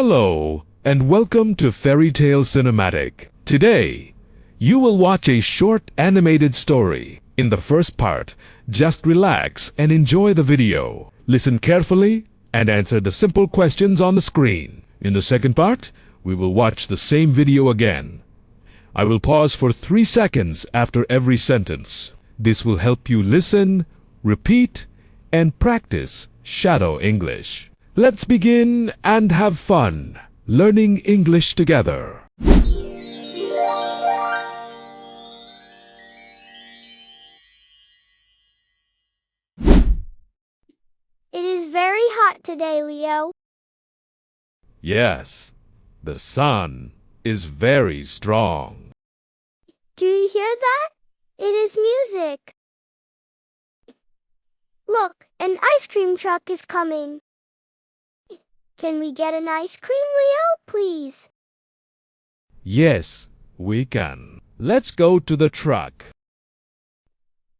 Hello, and welcome to Fairy Tale Cinematic. Today, you will watch a short animated story. In the first part, just relax and enjoy the video. Listen carefully and answer the simple questions on the screen. In the second part, we will watch the same video again. I will pause for 3 seconds after every sentence. This will help you listen, repeat, and practice shadow English. Let's begin and have fun learning English together. It is very hot today, Leo. Yes, the sun is very strong. Do you hear that? It is music. Look, an ice cream truck is coming. Can we get an ice cream, Leo, please? Yes, we can. Let's go to the truck.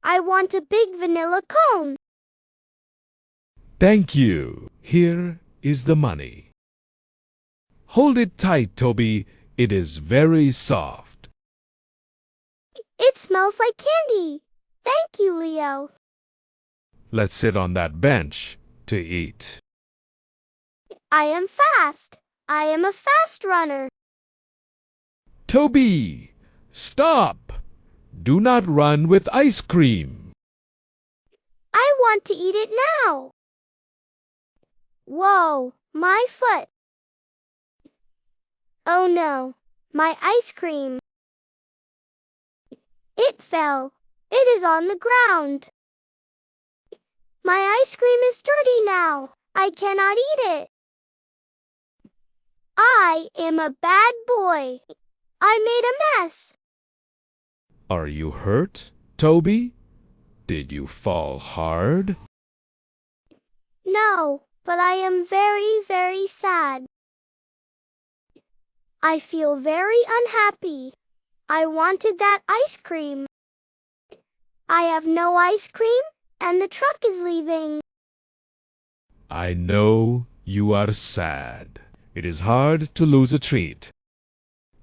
I want a big vanilla cone. Thank you. Here is the money. Hold it tight, Toby. It is very soft. It smells like candy. Thank you, Leo. Let's sit on that bench to eat. I am fast. I am a fast runner. Toby, stop! Do not run with ice cream. I want to eat it now. Whoa, my foot. Oh no, my ice cream. It fell. It is on the ground. My ice cream is dirty now. I cannot eat it. I am a bad boy. I made a mess. Are you hurt, Toby? Did you fall hard? No, but I am very, very sad. I feel very unhappy. I wanted that ice cream. I have no ice cream, and the truck is leaving. I know you are sad. It is hard to lose a treat.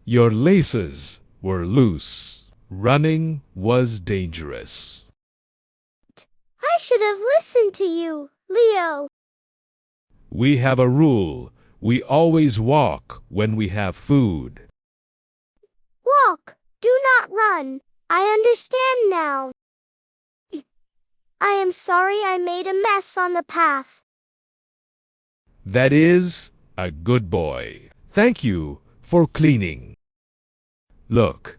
Your laces were loose. Running was dangerous. I should have listened to you, Leo. We have a rule. We always walk when we have food. Walk, do not run. I understand now. I am sorry I made a mess on the path. That is a good boy. Thank you for cleaning. Look,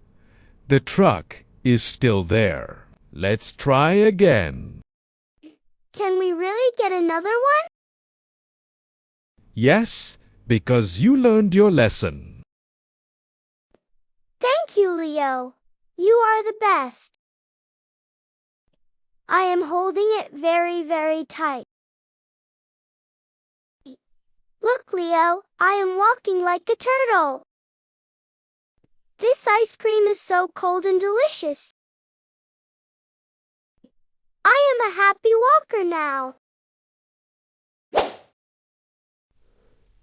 the truck is still there. Let's try again. Can we really get another one? Yes, because you learned your lesson. Thank you, Leo. You are the best. I am holding it very, very tight. Look, Leo, I am walking like a turtle. This ice cream is so cold and delicious. I am a happy walker now.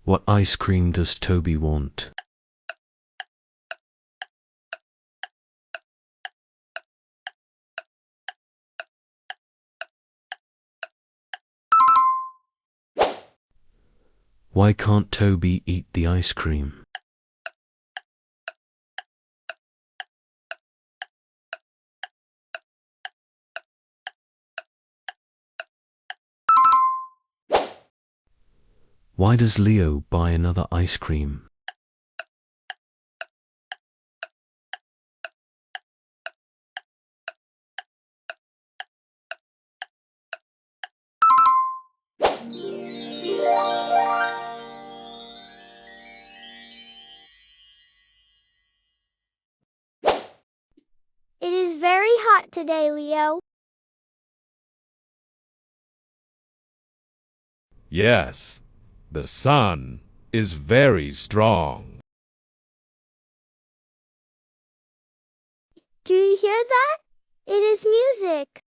What ice cream does Toby want? Why can't Toby eat the ice cream? Why does Leo buy another ice cream? It is very hot today, Leo. Yes, the sun is very strong. Do you hear that? It is music.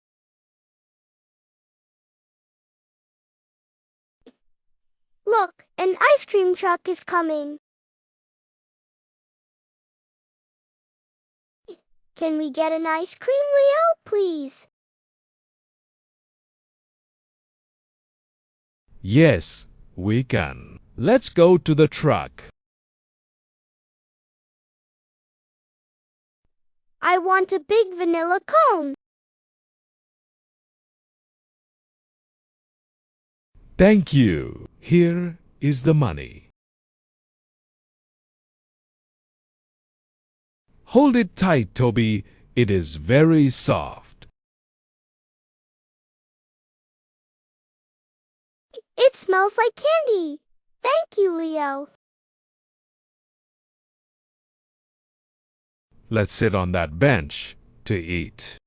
Look, an ice cream truck is coming. Can we get an ice cream, Leo, please? Yes, we can. Let's go to the truck. I want a big vanilla cone. Thank you. Here is the money. Hold it tight, Toby. It is very soft. It smells like candy. Thank you, Leo. Let's sit on that bench to eat.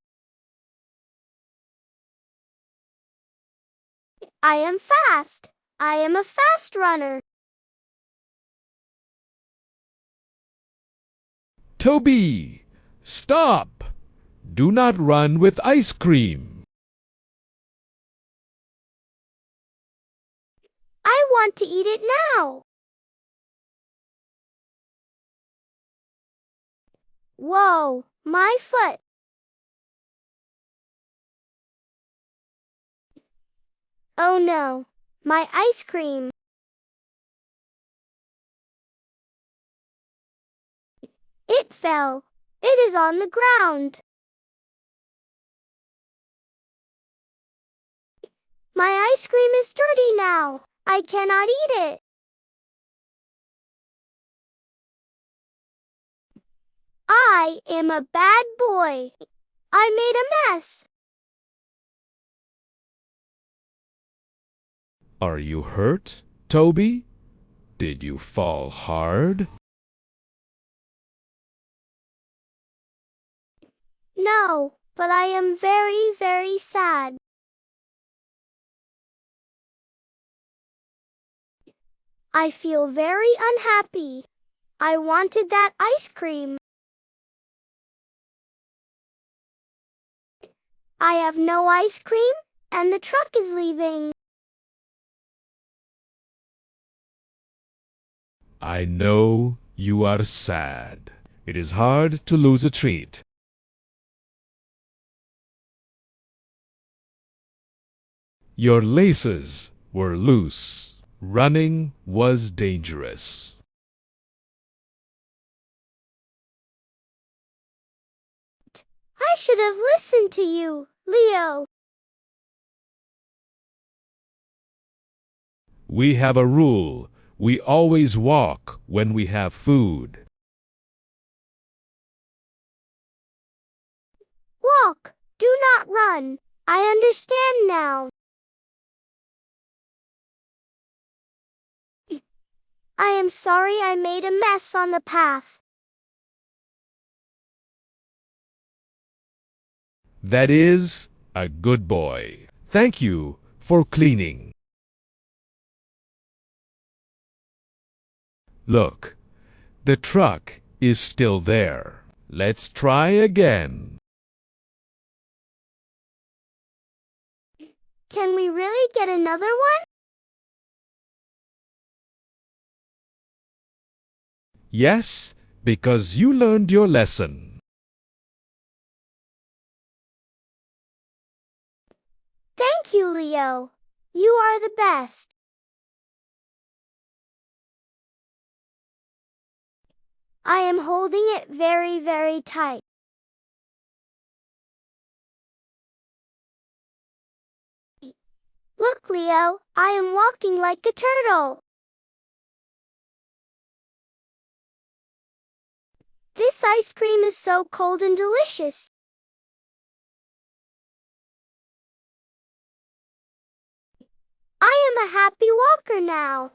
I am fast. I am a fast runner. Toby, stop! Do not run with ice cream. I want to eat it now. Whoa, my foot. Oh no, my ice cream. It fell. It is on the ground. My ice cream is dirty now. I cannot eat it. I am a bad boy. I made a mess. Are you hurt, Toby? Did you fall hard? No, but I am very, very sad. I feel very unhappy. I wanted that ice cream. I have no ice cream, and the truck is leaving. I know you are sad. It is hard to lose a treat. Your laces were loose. Running was dangerous. I should have listened to you, Leo. We have a rule. We always walk when we have food. Walk, do not run. I understand now. I am sorry I made a mess on the path. That is a good boy. Thank you for cleaning. Look, the truck is still there. Let's try again. Can we really get another one? Yes, because you learned your lesson. Thank you, Leo. You are the best. I am holding it very, very tight. Look, Leo, I am walking like a turtle. This ice cream is so cold and delicious. I am a happy walker now.